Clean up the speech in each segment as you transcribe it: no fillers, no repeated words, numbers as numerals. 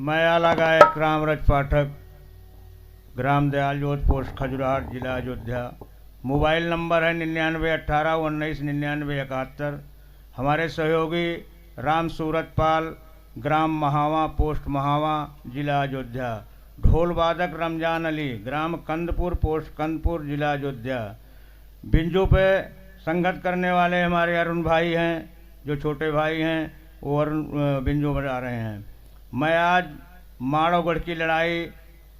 मैं आला गायक रामरज पाठक, ग्राम दयाल जोत, पोस्ट खजुराहोट, जिला अयोध्या। मोबाइल नंबर है 9918199971। हमारे सहयोगी राम सूरत पाल, ग्राम महावा, पोस्ट महावा, जिला अयोध्या। ढोल वादक रमजान अली, ग्राम कंदपुर, पोस्ट कंदपुर, जिला अयोध्या। बिंजू पे संगत करने वाले हमारे अरुण भाई हैं, जो छोटे भाई हैं, वो अरुण बिंजू बजा रहे हैं। मैं आज माड़ोगढ़ की लड़ाई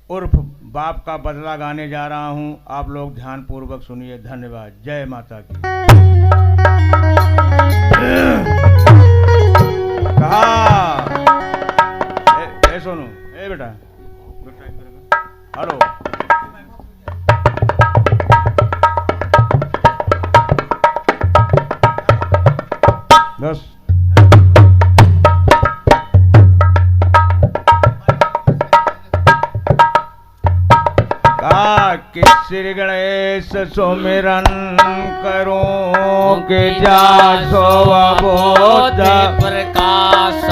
उर्फ बाप का बदला गाने जा रहा हूं। आप लोग ध्यानपूर्वक सुनिए। धन्यवाद। जय माता की। कहा ए सोनू, ए बेटा, हेलो, बस कि श्री गणेश सुमिरन करो कि जा सो बोध प्रकाश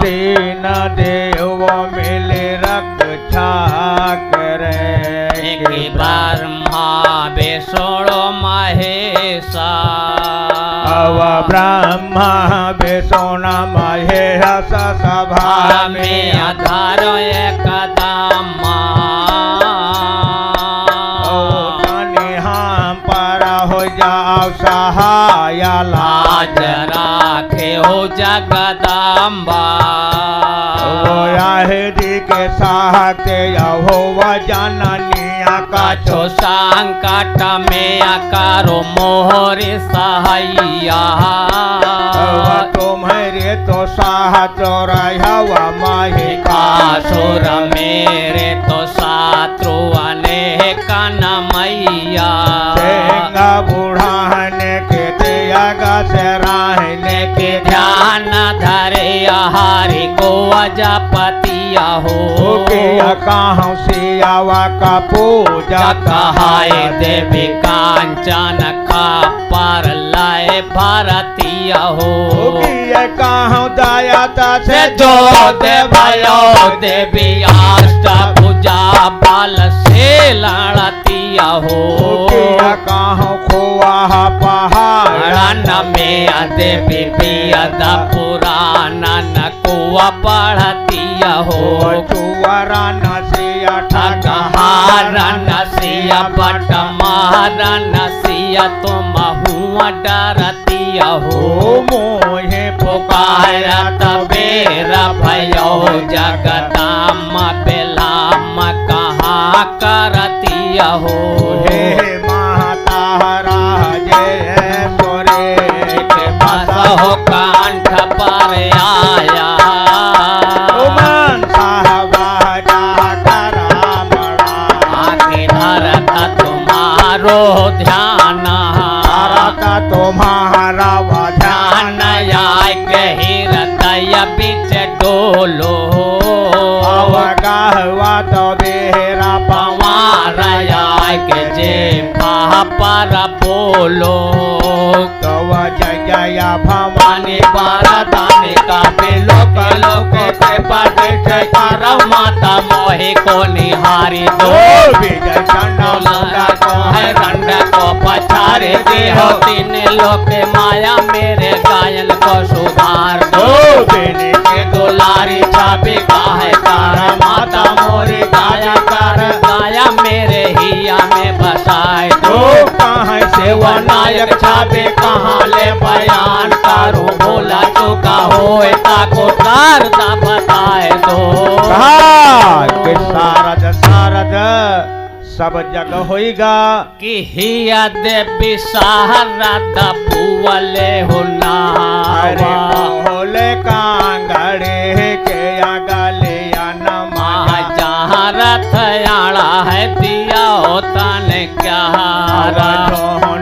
तीन देव मिले रक्षा करे ब्रह्मा विष्णु महेशा अव ब्रह्मा विष्णु महेश सभा में आधार एकदम हो जाओ सहाय लाज राखे हो जगदम्बा जी के साथ हो जननिया का छो संकट में करो मोहर सहाइया तुम्हारे तो साथ रहा माही का सुर मेरे तो शत्रु अनेक मैया बूढ़ाने के त्याग से रहने के ध्यान धरे हरि को अजपतिया हो कहाँ सियावा का पूजा कहाए देवी कांचन का पर लाए भारतीय हो कहाँ दया से जो देवयो देवी अष्ट पूजा बल से लड़तिया हो कहाँ खोआ पहाड़ में देवी पियद पुराण कुआ पढ़तिया हो चुवरा नसिया ठगहार नसिया बट मार नसिया तुम हुआ डरतिया हो मोहे पुकारत बेर भयो जगदाम बेलाम कहाँ करतिया हो हे माता राजेश्वरी के बस हो कंठ पर आया तुम्हारो ध्यान तुम्हारा ध्यान आय के हृदय बीच डोलो अवगाहवा तो बेहरा पवार आय के जे पर बोलो तव जय भवानी वरदानी का लोक लोक के पट कर माता मोहि को निहारी दो विजय को है रंड को पछारे दे हो तीन लोक माया मेरे गायन को सुधार दो बेनी के दुलारी छापे का है कार माता मोरे गाया कर गाया मेरे हिया में बसाए दो कहाँ सेवा नायक छापे कहाँ ले बयान करो बोला चुका होए ताको शारदा बताए दो शारद शारद सब जग होइगा कि हिया देवी शारदा पुवले हो नावा होले कांगड़े के अगले नमा जहाँ रथ आड़ा है दिया होता ने क्या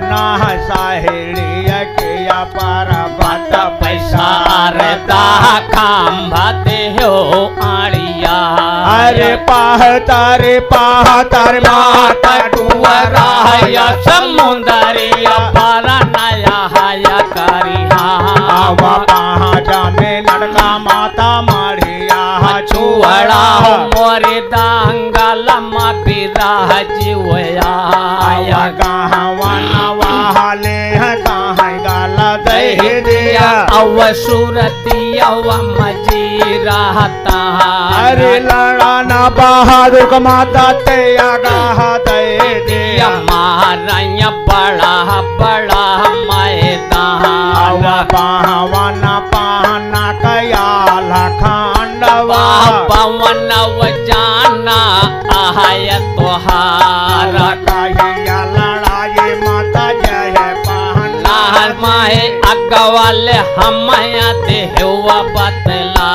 ना साहेड़िया के पर बत पैसा रदा खाम्भा दे हो आड़िया अरे पाह तारे माता टुवरा है समुंदरिया पर नया है करिहा आवा पहाड़ा में लड़का बड़ा हो मोरे दांगल मा बिरह जीवया गाहवाना वाले कहाँ गाला दे दिया अव सूरतिया मजी रहता अरे लड़ाना बहादुर का माता ते गाह दे दिया मारैया बड़ा बड़ा मैदान पाहवाना पाना कयाल खांडवा पवन जाना आय तोहार कहिया लड़ाई माता जय पहना माहे अगवाल हमया देहवा बतला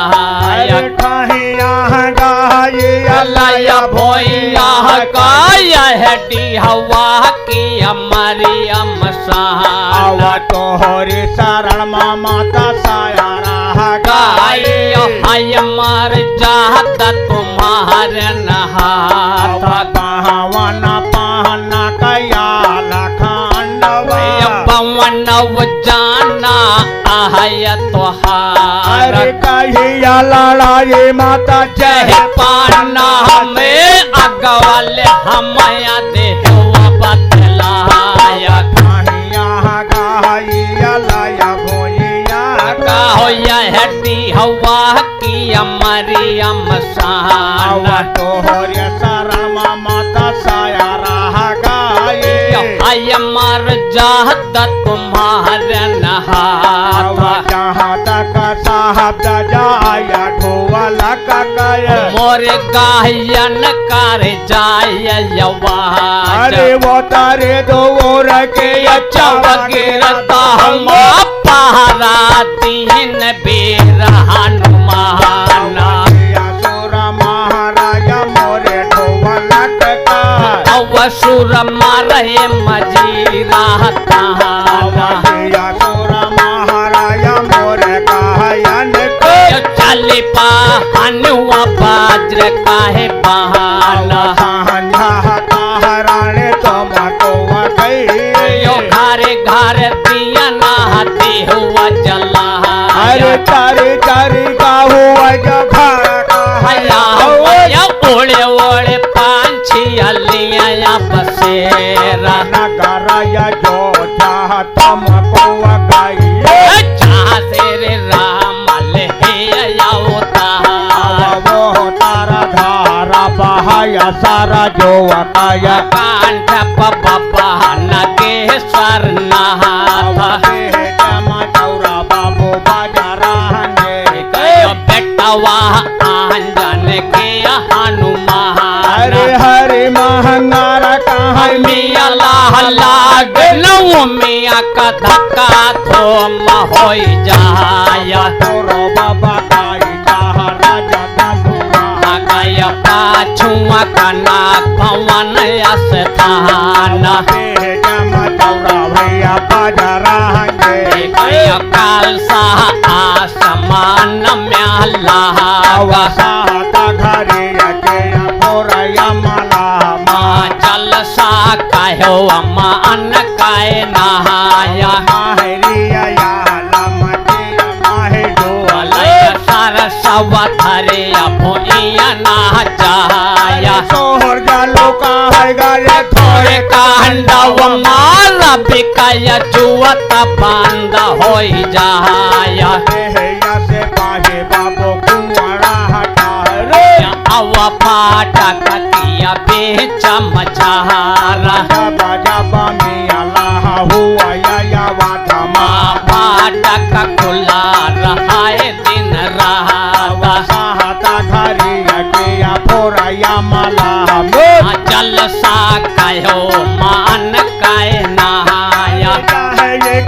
कहिया गाया लया भोइया काया हटी हवा की हमारी अमसा तोहरी शरण माता साया रहा गाय हाय मार जात तुम्हार नहाता पाहवाना पाहना कयाल खांडवा पवन जाना आय तोहार कहिया लड़ाई माता जय पाना हमें अगवाल हमया देहवा बतलाया कहिया गाइया लाया भोइया होया हड्डी हवा की हमारी अमसाना तोहर शरण माता साया रहा गाये आय मार जात तुम्हार नहाता जहाँ तक साहब जाया ढोला ककाय मोर गायन कर जाय यवाज अरे वो तारे दो और के चव गिरता हम पहरा तीन बेर हनुमान सुर महाराजा मोरे ढोला ककाय अवसुर मारे मजी रहता सुर महाराजा मोरे गायन चली हनुआ बाज्र काहे बहाना हराने तुम तो यो घरे घर दिया नहाती हुआ जला अरे तारी तारी का हुआ जब या ओले ओले पांछी अलिया बसेरा नगराया जो चाह तुमको गई चाह तेरे राम ले वो तारा धारा बहाया सारा जो अकाया कांठ बाबा नगे सर नहाता चौरा बाबू बाजारा बेटवा आंजन के हनुमान अरे हरे महंगारा कहाँ मिया लाग नौ मिया का धक्का थोम हो जाया तोरो बाबा काई चाह राजा गांधुआ गया पाछुआ कना भवन स्थान चौरा भैया बाजारा गया काल सा आसमान म्याला साता घरे माला जल सा कहो मान काय नहाया सरसव धरे भोइया ना जाया सोहर गालो का है गाले थोड़े कांडव माला बिकाया जुवत बंद हो जाया से पाहे बाबो कुंवारा हटा रे अव फाटक किया बेच मझारा बाजा मिया लाहा हुआ या वाधमा फाटक खुला रहा दिन रहा साहता घरी अकेया फोरया माला जल सा कहो मान काय नहाया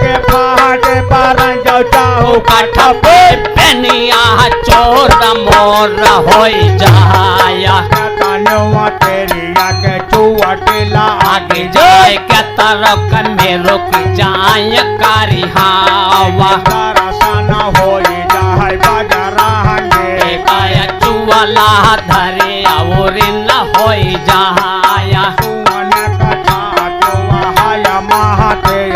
के फाटे पर जाओ चाहो कठ पे पेनिया चोर मोर हो जाया कानवा तेरिया के चुवटेला आगे जाए के तरफ मेरो की जाय कारी हवा रसाना होई जाय बाजारा हंगे काया चुवला धरे और न हो जाया सुवन कथा चुवा हाया महातेय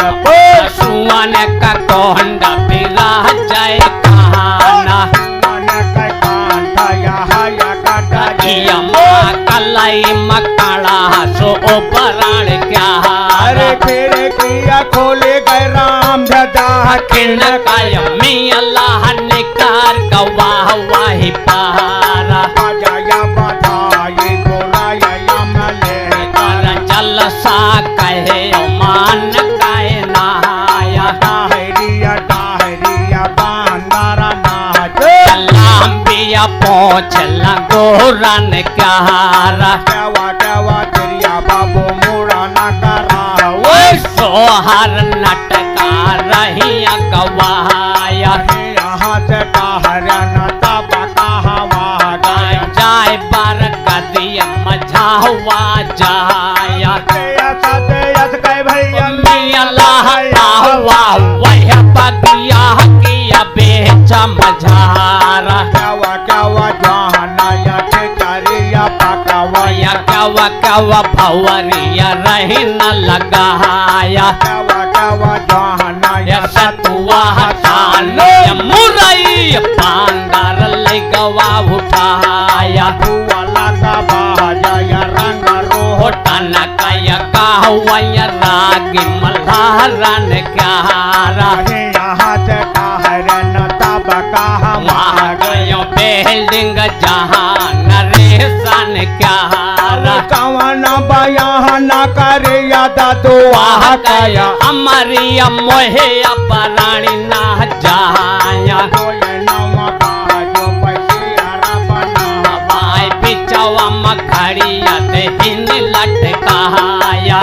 सुवन का कोंड बिरा जाए कहाना सुवन का कांठा या हाया गई मकाड़ा सो उपराण क्या अरे फिर किया खोले गए राम ध्वजा किन कायमी अल्लाह निकार गवाह वाही पारा बजाया बधाई बोलाया यमले कर जलसा कहे मान कहे नहाया डाहरिया डाहरिया बांदारा नाच लंबिया पहुँच लगोरन क्या क्या तेरिया बाबू मुड़ा न करा वो सोहर नटका रही गवाया यहाँ से डाहरिया न तब कहा जाय बार कदिया मझा हुआ जाया हुआ वह बगिया किया बेचा मझारा क्या भवरिया रही न लगाया सतुआ हटाने मुरई पांडार ले गवा उठाया होटन कया कहवैया रागी मल्हारन क्या गयो बिल्डिंग जहाँ नरेशन क्या कवन बयान करे यादा दुआ कया हमारी मोहे अपराणी ना जाया बाई पिचवा मखड़िया ते हिन लटकाया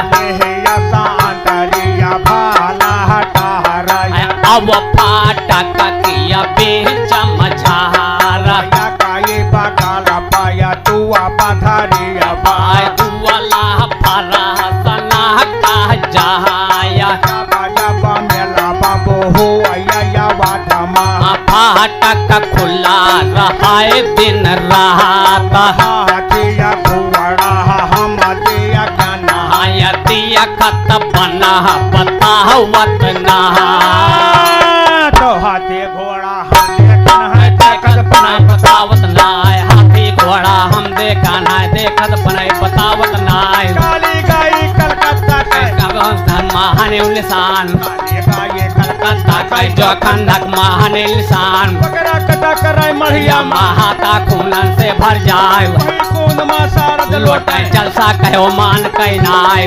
अब फाटक किया बेच मझारा बाई दुआला फरा सना का जाया फाटक खुला रहा दिन रात दिया खत बना बतावत ना तो हाथी घोड़ा बतावत नाय हाथी घोड़ा हम देखा नाय देखत बनाई बतावत नाय काली गाई कलकत्ता के महान निशान कलकत्ता का जो खंडक महान निशान बकरा कटा कराय मढ़िया महाता खूनन से भर जाए कौन मा सारद लोटे जलसा कहो मान कह नाय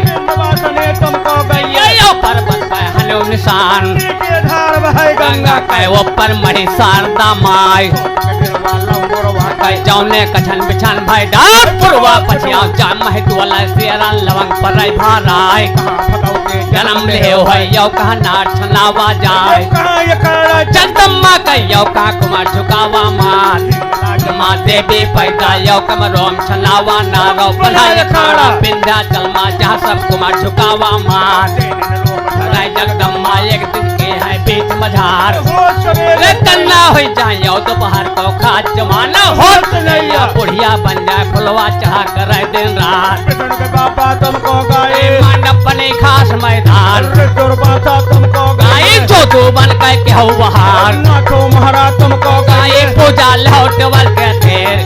ने तुमको यो पर्वत पे हलो निशान के धार बहे गंगा कहो पर मढ़ी शारदा माय कह जौने कछन बिछन भाई डार पुरवा पछिया जा मह दुआला सेरा लवंग पर भाराय जन्म ले हो यो कहा नाट छनावा जाए जगदम्मा कहियो का कुमार झुकावा मार माँ देवी पैदा यो कमरोम छनावा नारो बनाए खाड़ा बिंध्या चलमा जहाँ सब कुमार झुकावा मार जगदम्मा एक दिन के है बीच मझार रे कन्ना हो जाए दोपहर को खा जमाना हो बुढ़िया बन जाए फुलवा चढ़ा कर दिन रात बाबा तुमको गाए मंडप बने खास मैदान तुमको गाय जो तू बन के हो बहार नाथो महाराज तुमको गाय पूजा लौट वाल के ढेर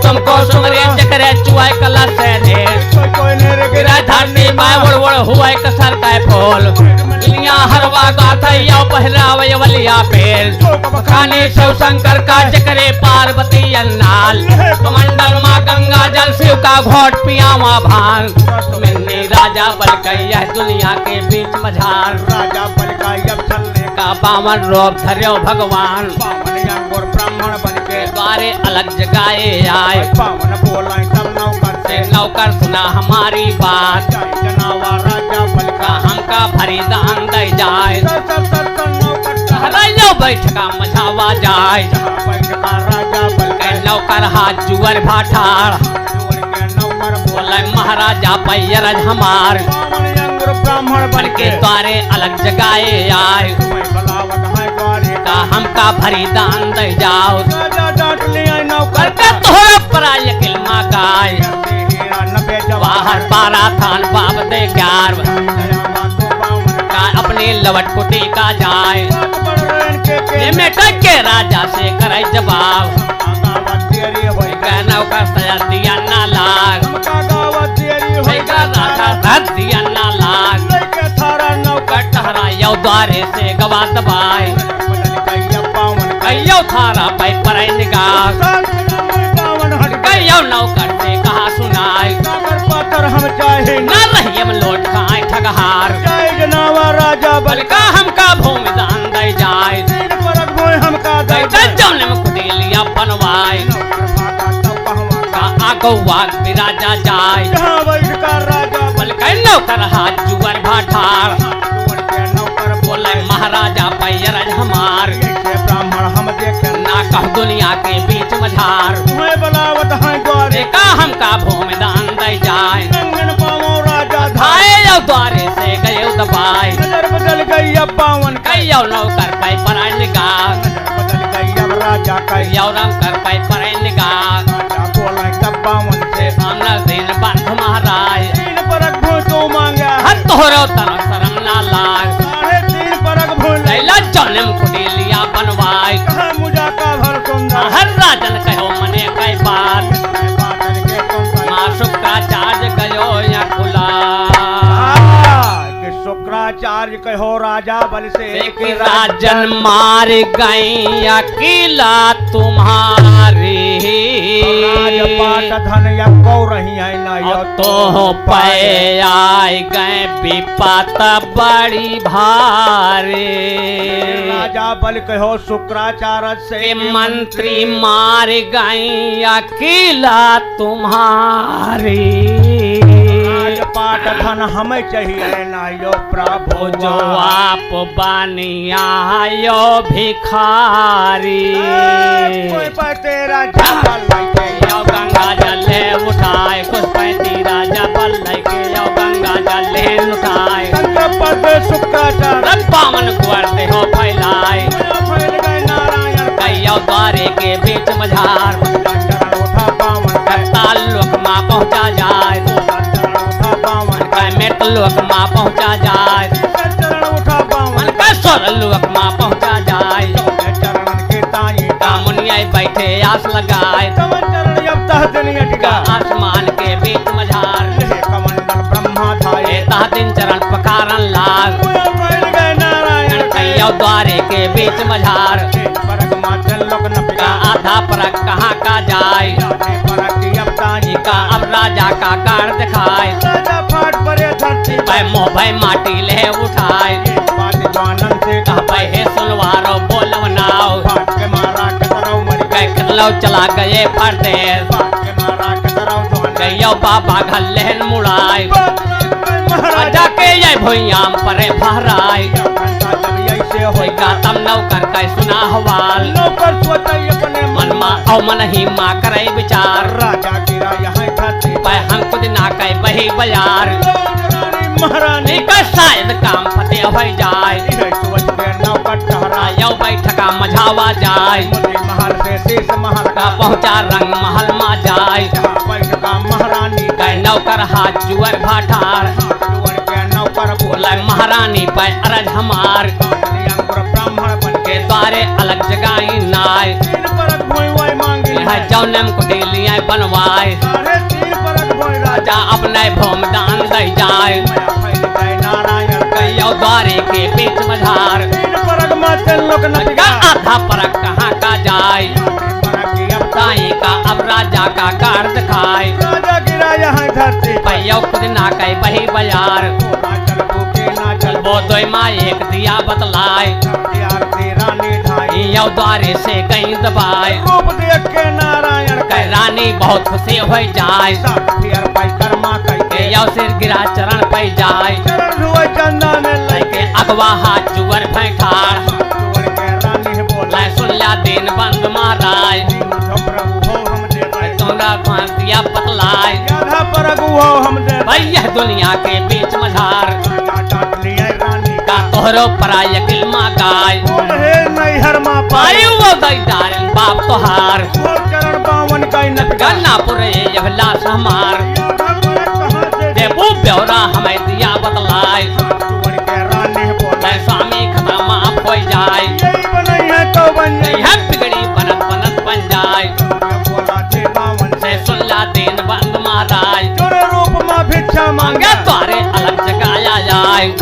तुमको सुमरे चकरे चुआई कला से ढेर कोई ने गिरा धरती में उड़ हुआ कसर का फूल लिया हरवा गाथा यो पहरावे वलिया पेल खाने शिव शंकर का चकरे पार्वती अन्नाल कमंडल माँ गंगा जल शिव का घोट पियावा भान मिन्नी राजा बल यह दुनिया के बीच मझार राजा बल का अब चलने का बामन रूप धर्यो भगवान पावन अंगुर ब्राह्मण बन के द्वारे अलग जगाए आए पावन बोला सब नौकर से नौकर सुना हमारी बात जनावा राजा बल का हमका फरीदान दे जाए नौकर राजा बैठका मझावा जाए राजा बल के नौकर हाथ जुअर भाठार बोले महाराजा पैरज हमार ब्राह्मण बन के द्वारे अलग जगाए आए का हमका फरीदान दे जाओ नौकर के तोहरा पराय किलमा गाय बाहर बारा थान बाब दे ग्यार का अपने लवट कुटी का जाए में के राजा से करे जवाब नौकर सजा दिया ना लाग दिया ना लाग लेके थारा नौका कटहरा यौ द्वारे से गवा दबाई बदल गई पावन कहियो थारा पे पर निगाह पावन हट कहियो नौकर से कहा सुनाई सागर पातर हम चाहे न रही हम लौट खाए ठगहार जय जनावा राजा बल बलका हमका भूमि दान दे जाए तीन परक भोय हमका दे जौन में कुटिलिया बनवाए का आगौआ विराजा जाए जहाँ बैठ कर राजा बल बलका नौकर हाथ जुअर भाठार जुअर के नौकर बोले महाराजा पैरज हमार के ब्राह्मण हम देखे ना कह दुनिया के बीच मझार तुम्हें बलावत हैं द्वारे देखा हमका भूमि दान दे जाए नंगन पावो राजा धाए यौ द्वारे से गए दबाए नजर बदल गई अब पावन कहियो नौकर पे पर निगाह नजर बदल गई अब राजा का यौ नौकर पे पर निगाह राजा बोले तब पावन से सामने दिन बंध महाराज तीन परक भोय तो मांगा हर तोहरो तन शरम ना लाग साढ़े तीन परक भोय लैला जन्म कुटिलिया बनवाए कहाँ मुझा का भर सुंदर हर राजन कहो मने कई बात बादल के तुम माँ शुक्राचार्य गयो या खुला कि शुक्राचार्य कहो राजा बल से एक राजन मार गई अकेला तुम्हारी राजपाट धन या कौ रही है ना यो तो पे आए गए विपत बड़ी भारी राजा बल कहो शुक्राचार्य से के मंत्री मार गई अकेला तुम्हारी राजपाट धन हमें चाहिए ना यो प्रभु जो आप बनिया यो भिखारी कोई पर तेरा जबल लेके यो गंगा जल ले उठाए कुछ पैती राजा बल लेके यो गंगा जल ले उठाए शंकर पद शुक्राचार्य रब पावन कुंवर से हो फैलाए फैल गए नारायण कहियो द्वारे के बीच मझार चरण उठा पावन ताल्लुक माँ पहुँचा जाए चरण उठा पावन मृत लोक माँ पहुँचा जाए चरण उठा पावन का स्वर लोक माँ पहुँचा जाए चरण के ताई कामुनिया बैठे आस लगाए कमल चरण अब तह दिन का अटका आसमान के बीच मझार ले कमंडल ब्रह्मा थाए ता दिन चरण पकारन लाग फैल गए नारायण कहियो द्वारे के बीच मझार परक माचल लोक न का पिया आधा परक कहाँ का जाए परक की अब ताई का अब राजा का कार दिखाए राजा फाट परे धरती पै मोह भय माटी ले उठाए बात जानन से कह पै हे सुनवारो बोलवनाओ फाट के मारा के तरव मर गए कह कितलो चला गए परदेश फाट के मारा के तरव जवान कहियो बाबा घर लेहन मुड़ाए महाराजा राजा के ये भुइयाम परे फहराए घंटा जब ऐसे होई होएगा गातम नौकर कै सुना हवाल नौकर सोचे अपने मन मा औ मन ही माँ करे विचार राजा गिरा यहाँ धरती पै हम खुद ना कै बही बजार महारानी का शायद काम फतेह हो जाए सोच के नौकर ठहरा आयो बैठका मझावा जाए मोती महल से शीश महल का पहुँचा रंग महल मा जाए बैठ का महारानी कै नौकर हाथ जुअर भाठार जुअर के नौकर बोला महारानी पै अरज हमार अंकुर ब्राह्मण बन के द्वारे अलग जगाई नाय तीन परक भोई वही मांगी यह जौनम कुटिलियाँ बनवाए साढ़े तीन परक भोई राजा राजा अपने भूम दान दे जाए माया फैल गए नारायण कहियो द्वारे के बीच मझार तीन परक माचल लोक न का पिया आधा परक कहाँ का जाए परक की अब ताई का अब राजा का कार दिखाए राजा गिरा यहाँ धरती पैयो खुद ना कई बही बजार नाचल भूखे नाचल वो दो माँ एक दिया बतलाए आरती रानी ढाई यो द्वारे से गई दबाए रूप देख के नारायण कह रानी बहुत खुशी हो जाए फिर पाई कर्मा कह के यो सिर गिरा चरण पे जाए चरण धुए चंदा में लेके अगवा हाथ जुअर भैठार जोड़ के रानी बोला लै सुन ला दिन बंद महाराज जो प्रभु हो हम दे दे तुमरा कौन दिया बतलाए आधा परक हो हम दे भाई यह दुनिया के बीच मझार राजा डांट लिए रानी का तोहरो पराय किलमा गाय बोल हे नैहर मा पाई पायु वो दैदारन बाप तोहार बोल चरण बावन का नट गन्नापुर यह लाश हमार आधा परक कहाँ से देबू ब्यौरा हमें दिया बतलाए जोड़ के रानी बोला मैं स्वामी खता माफ हो जाए यही बनई है तो बन जाई यह बिगड़ी बनत बनत बन जाए बोला थे बावन से सुन ला दिन बंद महाराज जोड़े रूप मा भिक्षा मांगे मांगे द्वारे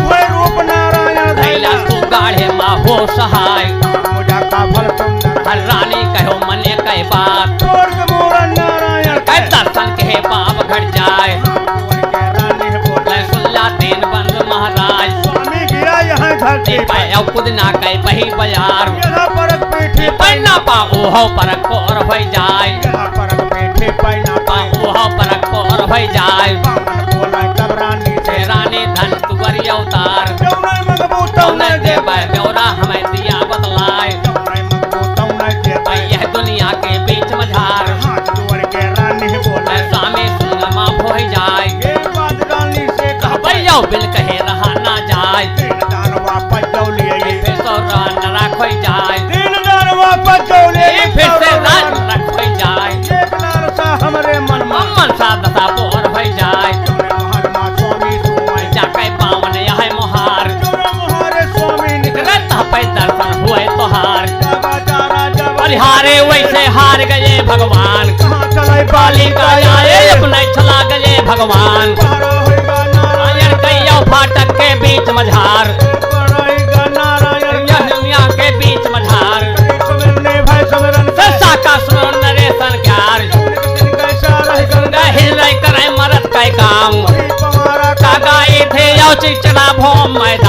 वही रूप नारायण धैला तू गाढ़े माँ हो सहाय मुझा का फल सुंदर हर रानी कहो मने कई बात स्वर्ग मूरन नारायण कह दर्शन के पाप घट जाए कुंवर के रानी बोले ले सुल्ला तेन बंद महाराज स्वामी गिरा यहाँ धरती पर पाया खुद ना कई बही बाजार यहाँ पर पीठी पैना पा ओहो पर कोर हो जाए यहाँ पर पीठी पैना पा ओहो पर कोर हो जाए बामन बोला तब रानी से रानी धन तुवरी अवतार जौने मंगबू तौने तौने दे दे ब्यौरा हमें दिया बतलाए जौने मंगबू तौने दे यह दुनिया के बीच मझार हाथ कुंवर के रानी बोले स्वामी सुन माफ हो जाए ये बात रानी से कहा भैया बिल कहे रहा ना जाए तीन दान वापस जो लिए फिर तो रान रखो जाए तीन दान वापस जो लिए फिर से रान रखो जाए एक लाल सा हमरे मन में मन सा दशा पोर हो जाए जौने महात्मा स्वामी सुमाई जाके पावन यह मोहार जौने मुहारे स्वामी निकले रत पे दर्शन हुए तोहार जागा जारा जब परिहारे वैसे हार गए भगवान कहाँ चले बाली का जाए अपने चला गए भगवान पारा होएगा नारायण आयर कैया फाटक के बीच मझार पड़ेगा नारायण यह दुनिया के बीच मझार समरने भय समरन से ससा का सुन नरेशन क्यार दिन कैसा रह गंगा हिल करे मरद का काम पवारा का कागाए थे यो चिचरा भोम मैदान